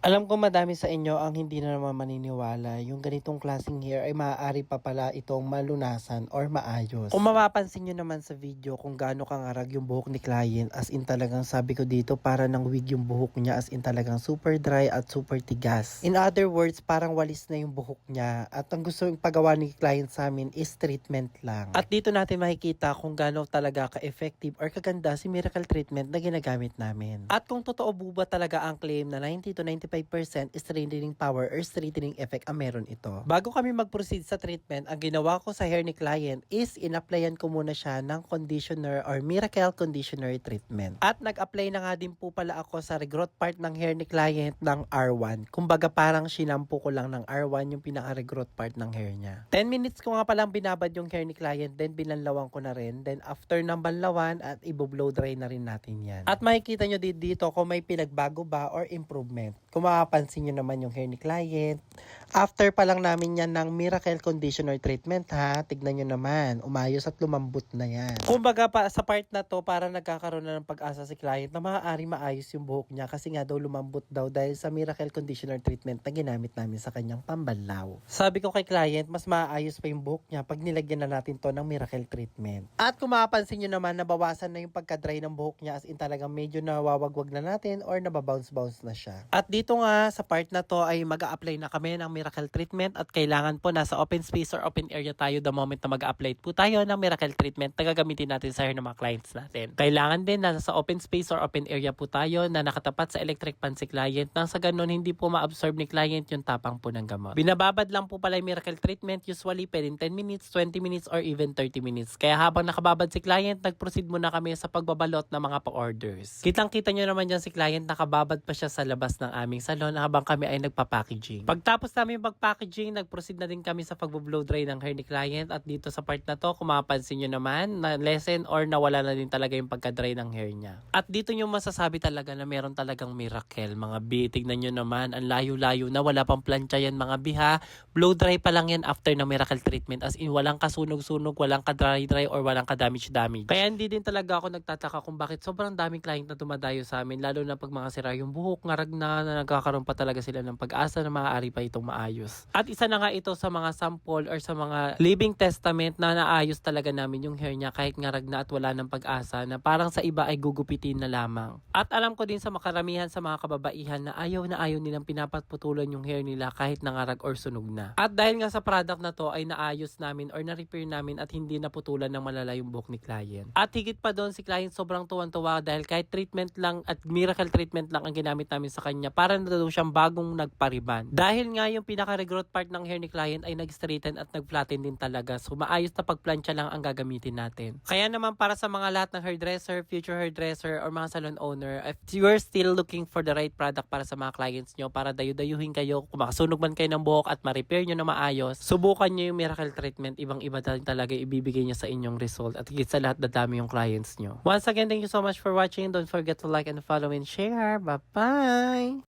Alam ko madami sa inyo ang hindi na naman maniniwala yung ganitong klaseng hair ay maaari pa pala itong malunasan or maayos. Kung mapapansin nyo naman sa video kung gaano kangarag yung buhok ni client, as in talagang sabi ko dito para ng wig yung buhok niya, as in talagang super dry at super tigas. In other words, parang walis na yung buhok niya at ang gusto yung pagawa ni client sa amin is treatment lang. At dito natin makikita kung gaano talaga ka-effective or kaganda si miracle treatment na ginagamit namin. At kung totoo ba talaga ang claim na 90 to 95% straightening power or straightening effect ang meron ito. Bago kami mag-proceed sa treatment, ang ginawa ko sa hair ni client is in-applyan ko muna siya ng conditioner or miracle conditioner treatment. At nag-apply na nga din po pala ako sa regrowth part ng hair ni client ng R1. Kumbaga parang shinampo ko lang ng R1 yung pinaka-regrowth part ng hair niya. 10 minutes ko nga palang binabad yung hair ni client, then binanlawan ko na rin. Then after ng banlawan at i-blow dry na rin natin yan. At makikita nyo dito kung may pinagbago ba or improvement. Kung mapapansin nyo naman yung hair ni client, after pa lang namin yan ng miracle conditioner treatment ha, tignan nyo naman, umayos at lumambot na yan. Kumbaga pa sa part na to, parang nagkakaroon na ng pag-asa si client na maaari maayos yung buhok niya kasi nga daw lumambot daw dahil sa miracle conditioner treatment na ginamit namin sa kanyang pambanlaw. Sabi ko kay client, mas maayos pa yung buhok niya pag nilagyan na natin to ng miracle treatment. At kung mapapansin nyo naman, nabawasan na yung pagka-dry ng buhok niya, as in talagang medyo nawawagwag na natin or nababounce-bounce na siya. At dito nga sa part na to ay mag-a-apply na kami ng miracle treatment at kailangan po nasa open space or open area tayo the moment na mag-a-apply po tayo ng miracle treatment na gagamitin natin sa hair ng mga clients natin. Kailangan din na nasa open space or open area po tayo na nakatapat sa electric pan si client nang sa ganun hindi po ma-absorb ni client yung tapang po ng gamot. Binababad lang po pala yung miracle treatment, usually pwedeng 10 minutes, 20 minutes or even 30 minutes. Kaya habang nakababad si client, nag-proceed muna kami sa pagbabalot ng mga pa-orders. Kitang-kita nyo naman dyan si client, nakababad pa siya sa labas ng aming salon habang kami ay nagpa-packaging. Pagtapos namin mag-packaging, nag-proceed na din kami sa pag-blow dry ng hair ni client at dito sa part na to, kung mapapansin nyo naman, na lessen or nawala na din talaga yung pagka-dry ng hair niya. At dito nyo masasabi talaga na meron talagang miracle. Mga B, tignan nyo naman, ang layo-layo na, wala pang plancha yan mga biha. Blow dry pa lang yan after ng miracle treatment, as in walang kasunog-sunog, walang ka-dry-dry or walang ka-damage-damage. Kaya hindi din talaga ako nagtataka kung bakit sobrang daming client na dumadayo sa amin, lalo na pag mga sira yung buhok, ngarag na nagkakaroon pa talaga sila ng pag-asa na maaari pa itong maayos. At isa na nga ito sa mga sample or sa mga living testament na naayos talaga namin yung hair niya kahit ngarag na at wala ng pag-asa na parang sa iba ay gugupitin na lamang. At alam ko din sa makaramihan sa mga kababaihan na ayaw nilang pinapatulan yung hair nila kahit nangarag or sunog na. At dahil nga sa product na to ay naayos namin or na-repair namin at hindi naputulan ng malala yung buhok ni client. At higit pa doon, si client sobrang tuwan-tuwa dahil kahit treatment lang at miracle treatment lang ang ginamit namin sa kanya, para na daw siyang bagong nagpariban. Dahil nga yung pinaka-regrowth part ng hair ni client ay nag-straighten at nag-flatten din talaga. So maayos na pagplansya lang ang gagamitin natin. Kaya naman para sa mga lahat ng hairdresser, future hairdresser or mga salon owner, if you're still looking for the right product para sa mga clients nyo, para dayo-dayuhin kayo, kung makasunog man kayo ng buhok at ma-repair nyo na maayos, subukan nyo yung miracle treatment. Ibang-iba talaga ibibigay niya sa inyong result at higit sa lahat dadami yung clients nyo. Once again, thank you so much for watching. Don't forget to like and follow and share. Bye-bye!